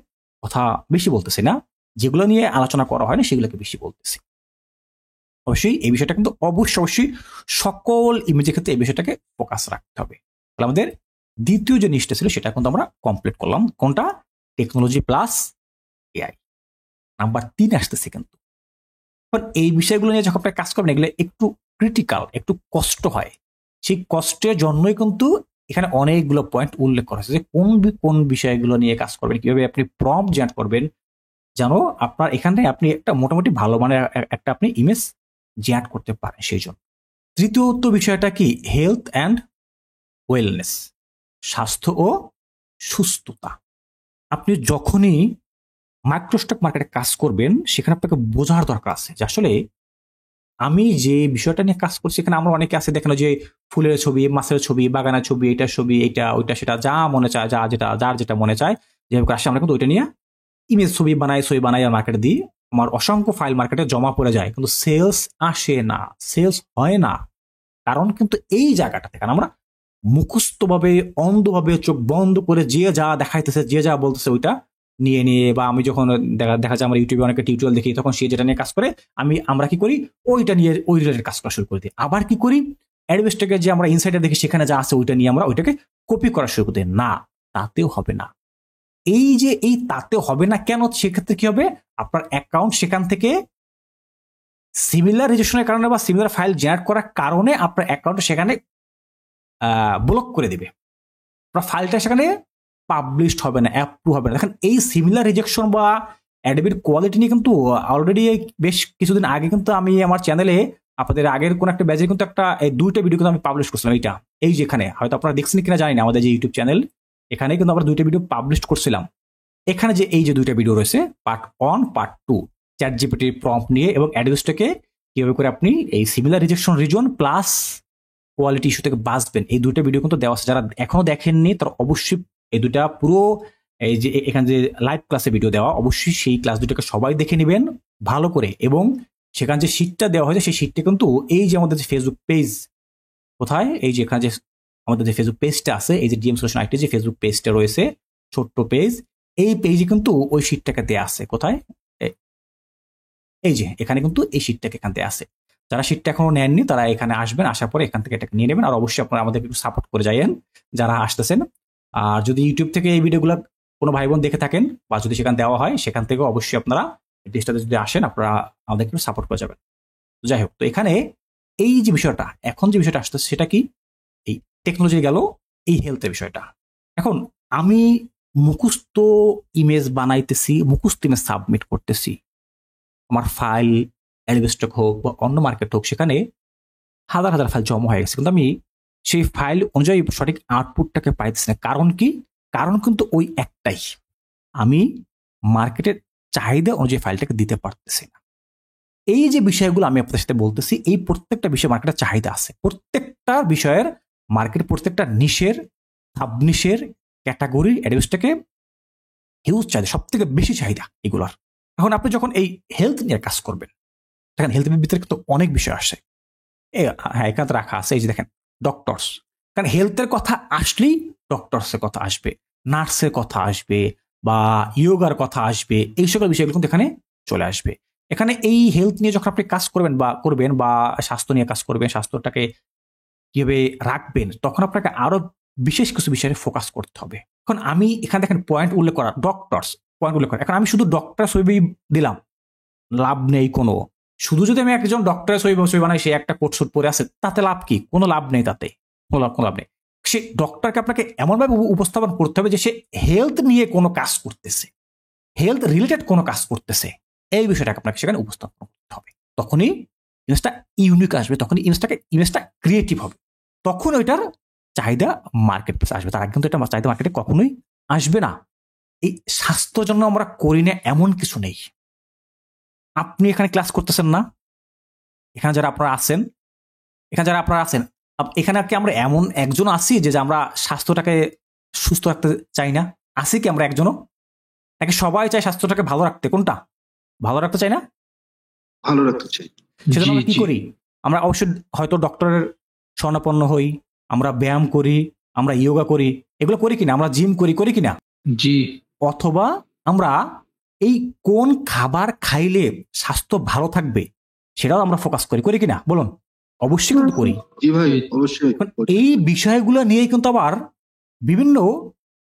কথা বেশি বলতেছি না, যেগুলো নিয়ে আলোচনা করা হয় না সেগুলোকে বেশি বলতেছি। অবশ্যই এই বিষয়টা কিন্তু অবশ্যই সকল ইমেজের ক্ষেত্রে এই বিষয়টাকে ফোকাস রাখতে হবে। তাহলে আমাদের দ্বিতীয় যে জিনিসটা ছিল সেটা কিন্তু আমরা কমপ্লিট করলাম, কোনটা, টেকনোলজি প্লাস এআই। নাম্বার 3 আসতেছে কিন্তু। এখন এই বিষয়গুলো নিয়ে যখন আপনি কাজ করবেন, এগুলো একটু ক্রিটিক্যাল, একটু কষ্ট হয়। সেই কষ্টের জন্যই কিন্তু এখানে অনেকগুলো পয়েন্ট উল্লেখ করা হয়েছে, যে কোন বিষয়গুলো নিয়ে কাজ করবেন, কিভাবে আপনি প্রম্পট জেনারেট করবেন, যেন আপনার এখানে আপনি একটা মোটামুটি ভালো মানের একটা আপনি ইমেজ জেনারেট করতে পারেন। সেই জন্য তৃতীয়ত বিষয়টা কি, হেলথ অ্যান্ড ওয়েলনেস, স্বাস্থ্য ও সুস্থতা। আপনি যখনই মাইক্রোস্টক মার্কেটে কাজ করবেন সেখানে আপনাকে বোঝার দরকার আছে যে আসলে আমি যে বিষয়টা নিয়ে কাজ করছি, এখানে আমরা অনেকে আছে দেখেন যে ফুলের ছবি, মাছের ছবি, বাগানের ছবি, এটার ছবি, এটা ওইটা সেটা যা মনে চায়, যার যেটা মনে চায় যেভাবে আসে আমরা কিন্তু ওইটা নিয়ে ইমেজ ছবি বানাই আর মার্কেটে দিই। আমার অসংখ্য ফাইল মার্কেটে জমা পড়ে যায়, কিন্তু সেলস আসে না, সেলস হয় না। কারণ কিন্তু এই জায়গাটা থেকে আমরা মুখস্থভাবে অন্ধভাবে চোখ বন্ধ করে যে যা দেখাইতেছে, যে যা বলতেছে ওইটা নিয়ে নিয়ে, বা আমি যখন দেখা যায় আমার ইউটিউবে অনেকে টিউটোরিয়াল দেখি, তখন সে যেটা নিয়ে কাজ করে আমরা কি করি ওইটা নিয়ে ওই রিলেটেড কাজ করা শুরু করে দিই। আবার কি করি অ্যাডভেস্টকে যে আমরা ইনসাইডে দেখি সেখানে যা আছে ওইটা নিয়ে আমরা ওইটাকে কপি করা শুরু করে দিই। না, তাতেও হবে না। এই তাতেও হবে না কেন? সেক্ষেত্রে কি হবে, আপনার অ্যাকাউন্ট সেখান থেকে সিমিলার রেজিস্ট্রেশনের কারণে বা সিমিলার ফাইল জেনারেট করার কারণে আপনার অ্যাকাউন্ট সেখানে ব্লক করে দিবে, আপনার ফাইলটা সেখানে পাবলিশড হবে না, অ্যাপ্রুভ হবে না। দেখেন এই সিমিলার রিজেকশন বা অ্যাডোবির কোয়ালিটি নিয়ে কিন্তু অলরেডি বেশ কিছুদিন আগে কিন্তু আমি আমার চ্যানেলে আপনাদের আগের কোন একটা ব্যাচে কিন্তু একটা এই 2টা ভিডিও কিন্তু আমি পাবলিশ করছিলাম। এই যেখানে হয়তো আপনারা দেখছেন কিনা জানি না, আমাদের যে ইউটিউব চ্যানেল এখানে কিন্তু আমরা 2টা ভিডিও পাবলিশ করছিলাম। এখানে যে এই যে 2টা ভিডিও রয়েছে, পার্ট 1 পার্ট 2, চ্যাটজিপিটির প্রম্পট নিয়ে এবং অ্যাডোবিটাকে কিভাবে করে আপনি এই similar rejection reason plus quality issue থেকে বাঁচবেন, এই 2টা ভিডিও কিন্তু দেওয়া আছে। যারা এখনো দেখেননি তারা অবশ্যই এই 2টা পুরো এই যে এখানে যে লাইভ ক্লাসে ভিডিও দেওয়া, অবশ্যই সেই ক্লাস 2টাকে সবাই দেখে নেবেন ভালো করে। এবং সেখানে যে শীটটা দেওয়া হয়েছে সেই শীটটা কিন্তু এই যে আমাদের যে ফেসবুক পেজ, কোথায় এই যে এখানে যে আমাদের যে ফেসবুক পেজটা আছে, এই যে ডিএম সলিউশন আইটি যে ফেসবুক পেজটা রয়েছে, ছোট্ট পেজ, এই পেজে কিন্তু ওই শীটটাকে দেওয়া আছে। কোথায়? এই যে এখানে কিন্তু এই শীটটাকে এখান থেকে আছে। যারা শীটটা এখনো নেননি তারা এখানে আসবেন, আসার পরে এখান থেকে এটাকে নিয়ে নেবেন। আর অবশ্যই আপনারা আমাদের একটু সাপোর্ট করে যাইয়েন যারা আসতেছেন। আর যদি ইউটিউব থেকে এই ভিডিওগুলো কোনো ভাই বোন দেখে থাকেন বা যদি সেখানে দেওয়া হয় সেখান থেকেও অবশ্যই আপনারা লিস্টটাতে যদি আসেন আপনারা আমাদের একটু সাপোর্ট করে যাবেন। যাই হোক, তো এখানে এই যে বিষয়টা এখন যে বিষয়টা আসতেছে সেটা কি, এই টেকনোলজি গেল, এই হেলথের বিষয়টা। এখন আমি মুখস্থ ইমেজ বানাইতেছি, মুখস্থ ইমেজ সাবমিট করতেছি, আমার ফাইল অ্যালিবেস্টক হোক বা অন্য মার্কেট হোক, সেখানে হাজার হাজার ফাইল জমা হয়ে গেছে, কিন্তু আমি সেই ফাইল অনুযায়ী সঠিক আউটপুটটাকে পাইতেছি না। কারণ কি? কারণ কিন্তু ওই একটাই, আমি মার্কেটের চাহিদা অনুযায়ী ফাইলটাকে দিতে পারতেছি না। এই যে বিষয়গুলো আমি আপনাদের সাথে বলতেছি, এই প্রত্যেকটা বিষয়ে মার্কেটের চাহিদা আছে, প্রত্যেকটা বিষয়ের মার্কেট, প্রত্যেকটা নিশের সাব নিশের ক্যাটাগরির অ্যাডভেস্টকে হিউজ চাহিদা, সব থেকে বেশি চাহিদা এগুলোর। এখন আপনি যখন এই হেলথ নিয়ে কাজ করবেন, দেখেন হেলথের ভিতরে কিন্তু অনেক বিষয় আসে। হ্যাঁ, এখানে তো রাখা আছে, এই যে দেখেন ডক্টরস, কারণ হেলথের কথা আসলেই ডক্টরসের কথা আসবে, নার্সের কথা আসবে, বা ইয়োগার কথা আসবে, এই সকল বিষয়গুলো কিন্তু এখানে চলে আসবে। এখানে এই হেলথ নিয়ে যখন আপনি কাজ করবেন বা স্বাস্থ্য নিয়ে কাজ করবেন, স্বাস্থ্যটাকে কিভাবে রাখবেন, তখন আপনাকে আরো বিশেষ কিছু বিষয়ে ফোকাস করতে হবে। এখন আমি এখানে দেখেন পয়েন্ট উল্লেখ করা, ডক্টরস পয়েন্ট উল্লেখ করা, এখন আমি শুধু ডক্টর ছবি দিলাম, লাভ নেই কোনো। শুধু যদি আমি একজন ডক্টরের ছবি বানাই, সে একটা কোট শুট পরে আছে, তাতে লাভ কি? কোনো লাভ নেই, তাতে কোনো লাভ নেই। সে ডক্টরকে আপনাকে এমনভাবে উপস্থাপন করতে হবে যে সে হেলথ নিয়ে কোনো কাজ করতেছে, হেলথ রিলেটেড কোনো কাজ করতেছে, এই বিষয়টাকে আপনাকে সেখানে উপস্থাপন করতে হবে। তখনই ইমেজটা ইউনিক আসবে, তখনই ইমেজটা ক্রিয়েটিভ হবে, তখন ওইটার চাহিদা মার্কেট প্লেসে আসবে। তার আগে কিন্তু এটা চাহিদা মার্কেটে কখনোই আসবে না। এই স্বাস্থ্যের জন্য আমরা করি না এমন কিছু নেই। আপনি এখানে ক্লাস করতেছেন না, এখানে যারা আপনারা আছেন, এখানে কি আমরা এমন একজন আছি যে আমরা স্বাস্থ্যটাকে সুস্থ রাখতে চাই না? আছি কি আমরা একজনও? নাকি সবাই চাই স্বাস্থ্যটাকে ভালো রাখতে? কোনটা ভালো রাখতে চাই না? ভালো রাখতে চাই। সেজন্য আমরা কি করি? আমরা অবশ্যই হয়তো ডক্টরের শরণাপন্ন হই, আমরা ব্যায়াম করি, আমরা ইয়োগা করি, এগুলো করি কিনা? আমরা জিম করি কিনা? জি। অথবা আমরা এই কোন খাবার খাইলে স্বাস্থ্য ভালো থাকবে সেটাও আমরা ফোকাস করি কিনা বলুন? অবশ্যই কিন্তু করি। জি ভাই, অবশ্যই। এই বিষয়গুলো নিয়ে কিন্তু আবার বিভিন্ন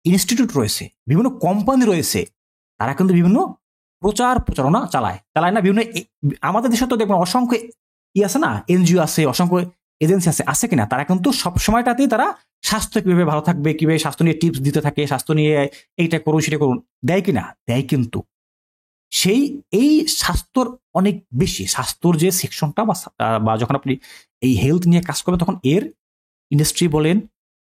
ইনস্টিটিউট রয়েছে, বিভিন্ন কোম্পানি রয়েছে, তারা কিন্তু বিভিন্ন প্রচারণা চালায় না বিভিন্ন। আমাদের দেশে তো দেখবেন অসংখ্য আছে না, এনজিও আছে, অসংখ্য এজেন্সি আছে কিনা? তারা কিন্তু সব সময়টাতেই তারা স্বাস্থ্য কিভাবে ভালো থাকবে, কিভাবে স্বাস্থ্য নিয়ে টিপস দিতে থাকে, স্বাস্থ্য নিয়ে এইটা করুন সেটা করুন, দেয় কিনা? দেয়। কিন্তু এই স্বাস্থ্যর অনেক বেশি, স্বাস্থ্যর যে সেকশনটা বা যখন আপনি এই হেলথ নিয়ে কাজ করবেন, তখন এর ইন্ডাস্ট্রি বলেন,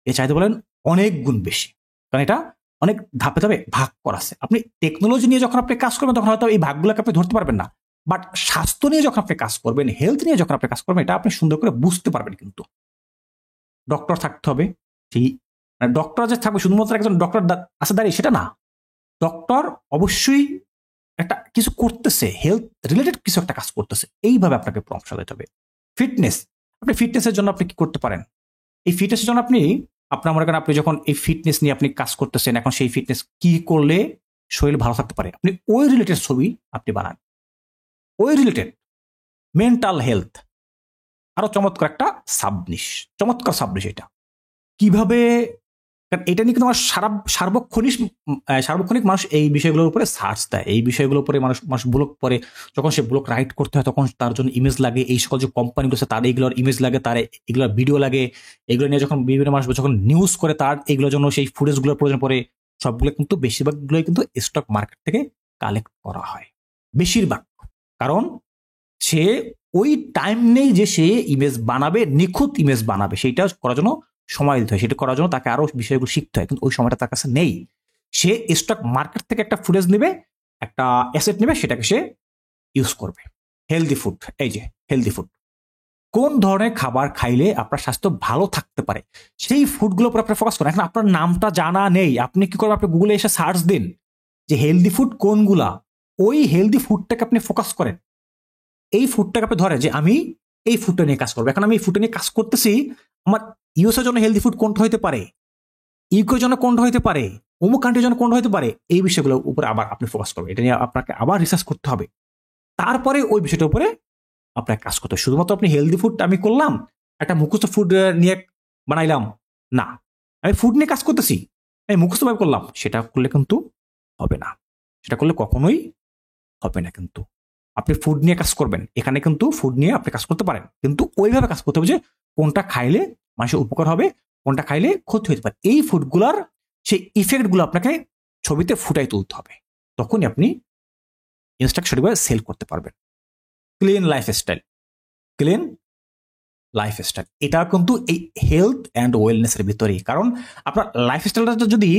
এর চাইতে বলেন অনেক গুণ বেশি, কারণ এটা অনেক ধাপে ধাপে ভাগ করা আছে। আপনি টেকনোলজি নিয়ে যখন আপনি কাজ করবেন তখন হয়তো এই ভাগগুলোকে আপনি ধরতে পারবেন না, বাট স্বাস্থ্য নিয়ে যখন আপনি কাজ করবেন, হেলথ নিয়ে যখন আপনি কাজ করবেন, এটা আপনি সুন্দর করে বুঝতে পারবেন। কিন্তু ডক্টর থাকতে হবে, ঠিক ডক্টর যে থাকবে শুধুমাত্র একজন ডক্টর আছে দাঁড়িয়ে সেটা না, ডক্টর অবশ্যই একটা কিছু করতেছে, হেলথ রিলেটেড কিছু একটা কাজ করতেছে, এইভাবে আপনাকে পরামর্শ দিতে হবে। ফিটনেস, আপনি ফিটনেসের জন্য আপনি কি করতে পারেন? এই ফিটনেসের জন্য আপনার মনে করেন আপনি যখন এই ফিটনেস নিয়ে আপনি কাজ করতেছেন, এখন সেই ফিটনেস কি করলে শরীর ভালো থাকতে পারে, আপনি ওই রিলেটেড ছবি আপনি বানান। ওই রিলেটেড মেন্টাল হেলথ আরো চমৎকার একটা সাবনিশ, চমৎকার সাবনিশ এটা কিভাবে, কারণ এটা নিয়ে কিন্তু আমার সার্বক্ষণিক মানুষ এই বিষয়গুলোর উপরে সার্চ দেয়, এই বিষয়গুলোর উপরে মানুষ ব্লগ পড়ে, যখন সে ব্লগ রাইট করতে হয় তখন তার জন্য ইমেজ লাগে, এই সকল যে কোম্পানিগুলো আছে তার এইগুলোর ইমেজ লাগে, তার এগুলোর ভিডিও লাগে, এগুলো নিয়ে যখন বিভিন্ন মানুষ যখন নিউজ করে তার এইগুলোর জন্য সেই ফুটেজগুলোর প্রয়োজন পড়ে, সবগুলো কিন্তু বেশিরভাগগুলোই কিন্তু স্টক মার্কেট থেকে কালেক্ট করা হয়, বেশিরভাগ। কারণ সে ওই টাইম নেই যে সে ইমেজ বানাবে, নিখুঁত ইমেজ বানাবে, সেইটা করার জন্য সময় দিতে হয়, সেটা করার জন্য তাকে আরো বিষয়গুলো শিখতে হয়, কিন্তু ওই সময়টা তার কাছে নেই। সে স্টক মার্কেট থেকে একটা ফুটেজ নেবে, একটা অ্যাসেট নেবে, সেটাকে সে ইউজ করবে। হেলদি ফুড, এই যে হেলদি ফুড, কোন ধরনের খাবার খাইলে আপনার স্বাস্থ্য ভালো থাকতে পারে সেই ফুডগুলোর উপর আপনি ফোকাস করেন। এখন আপনার নামটা জানা নেই, আপনি কি করবেন, আপনি গুগলে এসে সার্চ দিন যে হেলদি ফুড কোনগুলা, ওই হেলদি ফুডটাকে আপনি ফোকাস করেন, এই ফুডটাকে আপনি ধরেন যে আমি এই ফুডটা নিয়ে কাজ করবো, এখন আমি এই ফুডটা নিয়ে কাজ করতেছি, আমার ইউএসের জন্য হেলদি ফুড কোনটা হইতে পারে, ইউকের জন্য কোনটা হইতে পারে, অমুক কান্ট্রির জন্য কোনটা হইতে পারে, এই বিষয়গুলোর উপরে আবার আপনি ফোকাস করবেন। এটা নিয়ে আপনাকে আবার রিসার্চ করতে হবে, তারপরে ওই বিষয়টার উপরে আপনার কাজ করতে হবে। শুধুমাত্র আপনি হেলদি ফুড আমি করলাম, একটা মুখস্থ ফুড নিয়ে বানাইলাম না, আমি ফুড নিয়ে কাজ করতেছি, আমি মুখস্থ ভাবে করলাম, সেটা করলে কিন্তু হবে না, সেটা করলে কখনোই হবে না। কিন্তু আপনি ফুড নিয়ে কাজ করবেন, এখানে কিন্তু ফুড নিয়ে আপনি কাজ করতে পারেন, কিন্তু ওইভাবে কাজ করতে হবে যে কোনটা খাইলে মানুষের উপকার হবে, কোনটা খাইলে ক্ষতি হতে পারে, এই ফুডগুলার সেই ইফেক্টগুলো আপনাকে ছবিতে ফুটাই তুলতে হবে, তখনই আপনি ইনস্ট্রাকশনভাবে সেল করতে পারবেন। ক্লিন লাইফস্টাইল, ক্লিন লাইফস্টাইল, এটা কিন্তু এই হেলথ অ্যান্ড ওয়েলনেসের ভিতরেই। কারণ আপনার লাইফস্টাইলটা যদি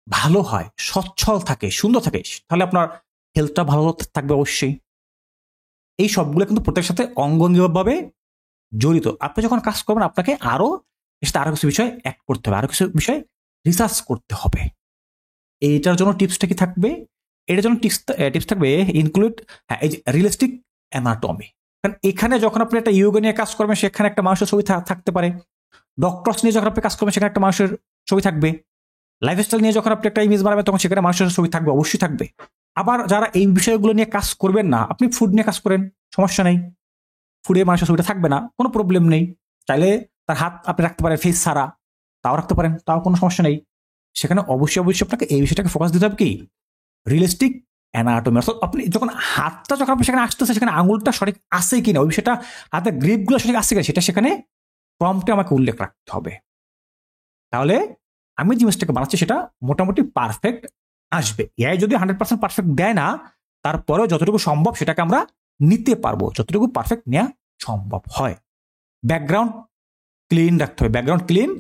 ভালো হয়, সচ্ছল থাকে, সুন্দর থাকে, তাহলে আপনার হেলথটা ভালো থাকবে অবশ্যই। এই সবগুলো কিন্তু প্রত্যেকের সাথে অঙ্গাঙ্গিভাবে জড়িত। আপনি যখন কাজ করবেন আপনাকে আরো কিছু বিষয় অ্যাড করতে হবে, আরো কিছু বিষয় রিসার্চ করতে হবে। এইটার জন্য টিপসটা কি থাকবে? এটার জন্য টিপস থাকবে ইনক্লুড, হ্যাঁ, এই যে রিয়েলিস্টিক অ্যানাটমি। কারণ এখানে যখন আপনি একটা ইয়োগা নিয়ে কাজ করবেন সেখানে একটা মানুষের ছবি থাকতে পারে, ডক্টরস নিয়ে যখন আপনি কাজ করবেন সেখানে একটা মানুষের ছবি থাকবে, লাইফস্টাইল নিয়ে যখন আপনি একটা ইমেজ বানাবেন তখন সেখানে মানুষের ছবি থাকবে, অবশ্যই থাকবে। আবার যারা এই বিষয়গুলো নিয়ে কাজ করবেন না, আপনি ফুড নিয়ে কাজ করেন, সমস্যা নেই, ফুডে মানুষের ছবিটা থাকবে না, কোনো প্রবলেম নেই। চাইলে তার হাত আপনি রাখতে পারেন ফেস ছাড়া, তাও রাখতে পারেন, তাও কোনো সমস্যা নেই। সেখানে অবশ্যই আপনাকে এই বিষয়টাকে ফোকাস দিতে হবে কি রিয়েলিস্টিক অ্যানাটমি। অর্থাৎ আপনি যখন হাতটা যখন আপনি সেখানে আসতেছে সেখানে আঙুলটা সঠিক আছে কিনা, ওই বিষয়টা হাতের গ্রিপগুলো সঠিক আছে কিনা, সেটা সেখানে প্রম্পটে আমাকে উল্লেখ রাখতে হবে। তাহলে আমি যে জিনিসটাকে বানাচ্ছি সেটা মোটামুটি পারফেক্ট আসবে। এআই যদি 100% পারফেক্ট দেয় না, তারপরেও যতটুকু সম্ভব সেটাকে আমরা নিতে পারবো, যতটুকু পারফেক্ট নেওয়া সম্ভব হয়। ব্যাকগ্রাউন্ড ক্লিন রাখতে হবে, ব্যাকগ্রাউন্ড ক্লিন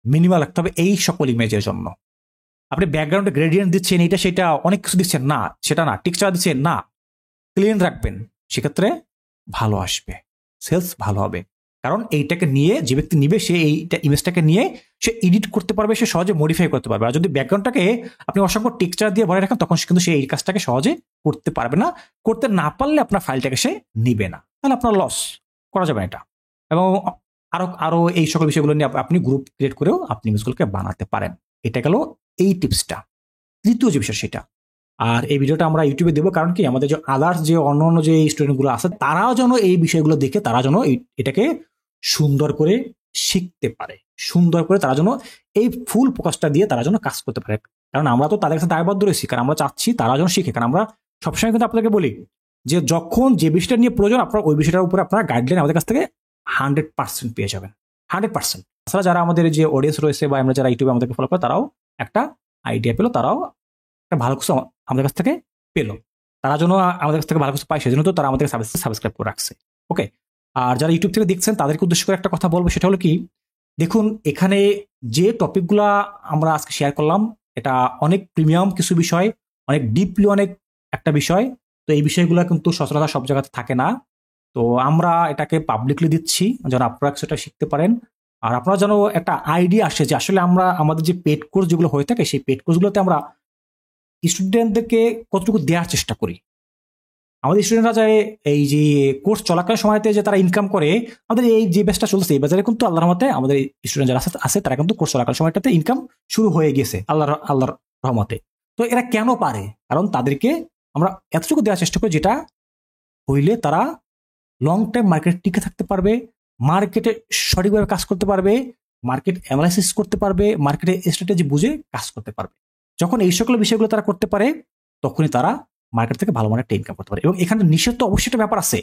মিনিমাল রাখতে হবে এই সকল ইমেজের জন্য। আপনি ব্যাকগ্রাউন্ডে গ্রেডিয়েন্ট দিচ্ছেন, এটা সেটা অনেক কিছু দিচ্ছেন না, সেটা না, টেক্সচার দিচ্ছেন না, ক্লিন রাখবেন, সেক্ষেত্রে ভালো আসবে, সেলস ভালো হবে। কারণ এইটাকে নিয়ে যে ব্যক্তি নিবে সে এইটা ইমেজটাকে নিয়ে সে এডিট করতে পারবে, সে সহজে মডিফাই করতে পারবে। আর যদি ব্যাকগ্রাউন্ডটাকে আপনি অসংখ্য টেক্সচার দিয়ে ভরে রাখেন তখন কিন্তু সে এই কাজটাকে সহজে করতে পারবে না, করতে না পারলে আপনার ফাইলটাকে সে নিবে না, তাহলে আপনার লস, করা যাবে না এটা। এবং আরো আরো এই সকল বিষয়গুলো নিয়ে আপনি গ্রুপ ক্রিয়েট করেও আপনি ইমেজগুলোকে বানাতে পারেন। এটা গেল এই টিপসটা। তৃতীয় যে বিষয় সেটা, আর এই ভিডিওটা আমরা ইউটিউবে দেবো, কারণ কি আমাদের যে আদার্স যে অন্য যে স্টুডেন্টগুলো আছে তারাও যেন এই বিষয়গুলো দেখে তারা যেন এটাকে সুন্দর করে শিখতে পারে, সুন্দর করে তারা যেন এই ফুল ফোকাসটা দিয়ে তারা যেন কাজ করতে পারে। কারণ আমরা তো তাদের কাছে দায়বদ্ধ রয়েছি, কারণ আমরা চাচ্ছি তারা যেন শিখে। কারণ আমরা সবসময় কিন্তু আপনাদেরকে বলি যে যখন যে বিষয়টা নিয়ে প্রয়োজন আপনার ওই বিষয়টার উপরে আপনারা গাইডলাইন আমাদের কাছ থেকে 100% পেয়ে যাবেন, 100%। তাছাড়া যারা আমাদের যে অডিয়েন্স রয়েছে বা আমরা যারা ইউটিউবে আমাদেরকে ফলো করে তারাও একটা আইডিয়া পেলো, তারাও একটা ভালো কিছু আমাদের কাছ থেকে পেলো, তারা যেন আমাদের কাছ থেকে ভালো কিছু পায় সেজন্য তো তারা আমাদের সাবস্ক্রাইব করে রাখছে। ওকে, আর যারা ইউটিউব থেকে দেখছেন তাদেরকে উদ্দেশ্য করে একটা কথা বলবো, সেটা হলো কি দেখুন এখানে যে টপিকগুলা আমরা আজকে শেয়ার করলাম এটা অনেক প্রিমিয়াম কিছু বিষয়, অনেক ডিপলি অনেক একটা বিষয়। তো এই বিষয়গুলো কিন্তু সচরাচর সব জায়গাতে থাকে না। তো আমরা এটাকে পাবলিকলি দিচ্ছি যেন আপনারা সেটা শিখতে পারেন, আর আপনারা যেন একটা আইডিয়া আসে যে আসলে আমরা আমাদের যে পেড কোর্স যেগুলো হয়ে থাকে সেই পেড কোর্সগুলোতে আমরা স্টুডেন্টদেরকে কতটুকু দেওয়ার চেষ্টা করি। আমাদের স্টুডেন্টরা যায় এই যে কোর্স চলাকালীন সময়তে যে তারা ইনকাম করে, আমাদের এই যে ব্যাচটা চলছে এই বাজারে কিন্তু আল্লাহর রহমতে আমাদের স্টুডেন্ট যারা আছে তারা কিন্তু কোর্স চলাকালীন সময়টাতে ইনকাম শুরু হয়ে গেছে আল্লাহর রহমতে। তো এরা কেন পারে? কারণ তাদেরকে আমরা এতটুকু দেওয়ার চেষ্টা করি যেটা হইলে তারা লং টাইম মার্কেটে টিকে থাকতে পারবে, মার্কেটে সঠিকভাবে কাজ করতে পারবে, মার্কেট অ্যানালাইসিস করতে পারবে, মার্কেটে স্ট্র্যাটেজি বুঝে কাজ করতে পারবে। যখন এই সকল বিষয়গুলো তারা করতে পারে তখনই তারা মার্কেট থেকে ভালো মানের একটা ইনকাম করতে পারে। এবং এখানে নিষেধ তো অবশ্যই একটা ব্যাপার আছে।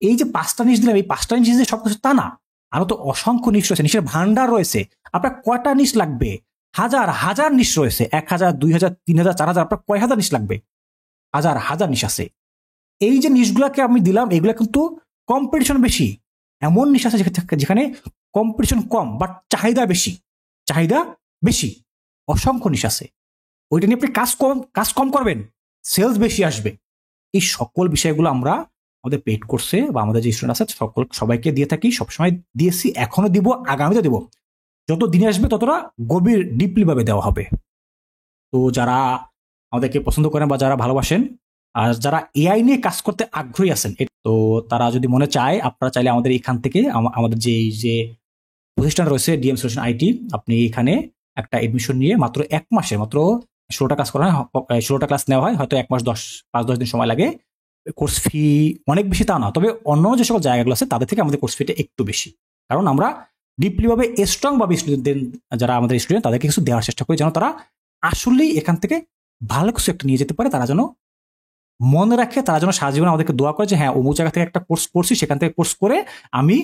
এই যে 5টা নিশ দিলাম, এই 5টা নিশ যে সবকিছু তা না, আরো তো অসংখ্য নিশ রয়েছে, নিশের ভান্ডার রয়েছে। আপনার কয়টা নিশ লাগবে? হাজার হাজার নিশ রয়েছে, 1000, 2000, 3000, 4000, আপনার কয় হাজার নিশ লাগবে? হাজার হাজার নিশ আছে। এই যে নিশগুলাকে আমি দিলাম এগুলা কিন্তু কম্পিটিশন বেশি। এমন নিশ আছে যেখানে কম্পিটিশন কম বাট চাহিদা বেশি, চাহিদা বেশি, অসংখ্য নিশ আছে। ওইটা নিয়ে আপনি কাজ কম করবেন, সেলস বেশি আসবে। এই সকল বিষয়গুলো আমরা আমাদের পেড কোর্সে বা আমাদের যে স্টুডেন্ট আছে সবাইকে দিয়ে থাকি, সবসময় দিয়েছি, এখনো দিব, আগামীতে দিব। যত দিনে আসবে ততটা গভীর ডিপলি ভাবে দেওয়া হবে। তো যারা আমাদেরকে পছন্দ করেন বা যারা ভালোবাসেন আর যারা এআই নিয়ে কাজ করতে আগ্রহী আছেন, তো তারা যদি মনে চায়, আপনারা চাইলে আমাদের এখান থেকে আমাদের যে প্রতিষ্ঠান রয়েছে ডিএম সলিউশন আইটি, আপনি এখানে একটা এডমিশন নিয়ে মাত্র 1 মাসে মাত্র 16টা ক্লাস করা হয়, 16টা ক্লাস নেওয়া হয়, হয়তো 1 মাস 5-10 দিন সময় লাগে। কোর্স ফি অনেক বেশি তা না, তবে অন্য যে সকল জায়গাগুলো আছে তাদের থেকে আমাদের কোর্স ফিটা একটু বেশি, কারণ আমরা ডিপলি ভাবে স্ট্রং ভাবে স্টুডেন্টদের, যারা আমাদের স্টুডেন্ট তাদেরকে কিছু দেওয়ার চেষ্টা করি যেন তারা আসলেই এখান থেকে ভালো কিছু একটা নিয়ে যেতে পারে। তারা যেন মনে রাখে, তারা যেন সারা জীবন আমাদেরকে দোয়া করে যে হ্যাঁ অমুক জায়গা থেকে একটা কোর্স করছি, সেখান থেকে কোর্স করে আমি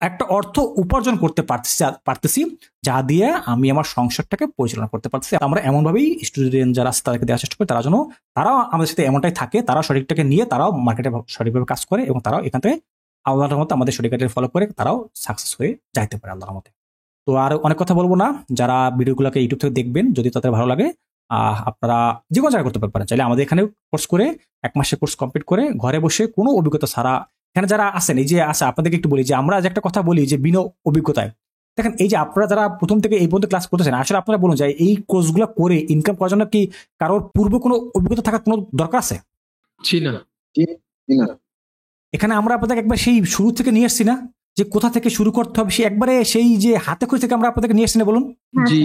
একটা অর্থ উপার্জন করতে পারতেছি যা দিয়ে আমি আমার সংসারটাকে পরিচালনা করতে পারতেছি। আমরা এমনভাবেই স্টুডেন্ট যারা আছে তাদেরকে দেওয়ার চেষ্টা করি, তারা যেন তারাও আমাদের সাথে এমনটাই থাকে, তারা সঠিকটাকে নিয়ে তারাও মার্কেটে সঠিকভাবে কাজ করে এবং তারাও এখান থেকে আল্লাহর মতো আমাদের সঠিকটা ফলো করে তারাও সাকসেস হয়ে যাইতে পারে আল্লাহর মতে। তো আর অনেক কথা বলবো না, যারা ভিডিওগুলোকে ইউটিউব থেকে দেখবেন যদি তাদের ভালো লাগে আপনারা যে কোনো জায়গায় করতে পারেন, চাইলে আমাদের এখানে কোর্স করে 1 মাসে কোর্স কমপ্লিট করে ঘরে বসে কোনো অভিজ্ঞতা ছাড়া, এখানে যারা আছেন এই যে আছে আপনাদেরকে একটু বলি যে আমরা যে একটা কথা বলি যে বিনা অভিজ্ঞতায়, দেখেন এই যে আপনারা যারা প্রথম থেকে এই পর্যন্ত ক্লাস করতেছেন, আসলে আপনারা বলুন যে এই কোর্সগুলো করে ইনকাম করার জন্য কি কারোর পূর্ব কোনো অভিজ্ঞতা থাকার কোনো দরকার আছে? জি না। এখানে আমরা আপনাদের একবার সেই শুরু থেকে নিয়ে আসছি না, যে কোথা থেকে শুরু করতে হবে, সেই একবারে সেই যে হাতে খড়ি থেকে আমরা আপনাদেরকে নিয়ে আসছি না, বলুন। জি।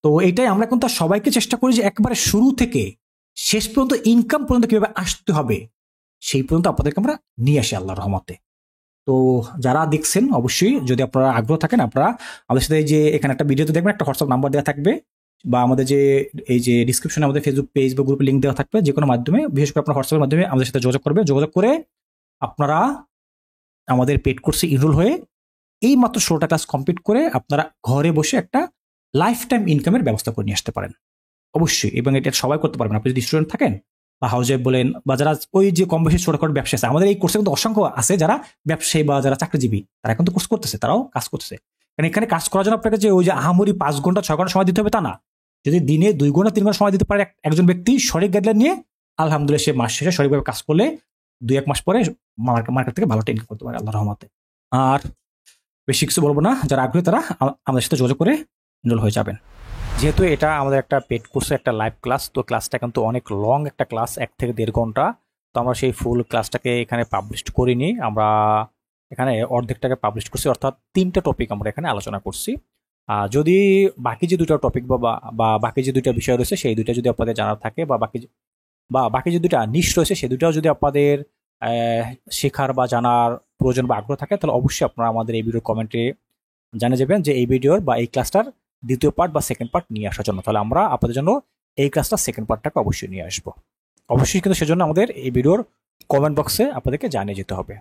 তো এটাই আমরা কিন্তু সবাইকে চেষ্টা করি যে একবারে শুরু থেকে শেষ পর্যন্ত ইনকাম পর্যন্ত কিভাবে আসতে হবে সেই পর্যন্ত আপনাদেরকে আমরা নিয়ে আসি আল্লাহর রহমতে। তো যারা দেখছেন অবশ্যই যদি আপনারা আগ্রহ থাকেন, আপনারা আমাদের সাথে যে এখানে একটা ভিডিওতে দেখবেন একটা হোয়াটসঅ্যাপ নাম্বার দেওয়া থাকবে, বা আমাদের যে এই যে ডিসক্রিপশনে আমাদের ফেসবুক পেজ বা গ্রুপে লিঙ্ক দেওয়া থাকবে, যে কোনো মাধ্যমে, বিশেষ করে আপনার হোয়াটসঅ্যাপের মাধ্যমে আমাদের সাথে যোগাযোগ করে আপনারা আমাদের পেড কোর্সে ইনরোল হয়ে এই মাত্র 16টা ক্লাস কমপ্লিট করে আপনারা ঘরে বসে একটা লাইফ টাইম ইনকামের ব্যবস্থা করে নিয়ে আসতে পারেন অবশ্যই। এবং এটা সবাই করতে পারবেন, আপনি যদি স্টুডেন্ট থাকেন বা হাউস ওয়াইফ বলেন, বা যারা ওই যে কম বেশি ছোটখাটো ব্যবসা আছে, আমাদের এই কোর্সে কিন্তু অসংখ্য আছে যারা ব্যবসায়ী বা যারা চাকরিজীবী, তারা কিন্তু কোর্স করতেছে, তারাও কাজ করতেছে। কারণ এখানে কাজ করার জন্য আপনাকে যে ওই যে আহামরি 5 ঘন্টা 6 ঘন্টা সময় দিতে হবে তা না। যদি দিনে 2 ঘন্টা 3 ঘন্টা সময় দিতে পারে একজন ব্যক্তি সঠিক গাইডলাইন নিয়ে, আলহামদুলিল্লাহ সে মাস শেষে সঠিকভাবে কাজ করলে 2-1 মাস পরে মার্কেট থেকে ভালো ইনকাম করতে পারে আল্লাহর রহমতে। আর বেশি কিছু বলবো না, যারা আগ্রহী তারা আমাদের সাথে যোগাযোগ করে এনরোল হয়ে যাবেন। যেহেতু এটা আমাদের একটা পেড কোর্সে একটা লাইভ ক্লাস, তো ক্লাসটা কিন্তু অনেক লং একটা ক্লাস, 1 থেকে 1.5 ঘন্টা। তো আমরা সেই ফুল ক্লাসটাকে এখানে পাবলিশ করিনি, আমরা এখানে অর্ধেকটাকে পাবলিশ করছি, অর্থাৎ 3টা টপিক আমরা এখানে আলোচনা করছি। যদি বাকি যে 2টা টপিক বা বাকি যে 2টা বিষয় রয়েছে সেই 2টা যদি আপনাদের জানা থাকে, বা বাকি যে 2টা নিশ রয়েছে সেই 2টাও যদি আপনাদের শেখার বা জানার প্রয়োজন বা আগ্রহ থাকে, তাহলে অবশ্যই আপনারা আমাদের এই ভিডিওর কমেন্টে জানিয়ে যাবেন যে এই ভিডিওর বা এই ক্লাসটার দ্বিতীয় পার্ট বা সেকেন্ড পার্ট নিয়ে আসার জন্য। তাহলে আমরা আপনাদের জন্য এই ক্লাসটা সেকেন্ড পার্টটাকে অবশ্যই নিয়ে আসবো। অবশ্যই কিন্তু সেজন্য আমাদের এই ভিডিওর কমেন্ট বক্সে আপনাদেরকে জানিয়ে যেতে হবে।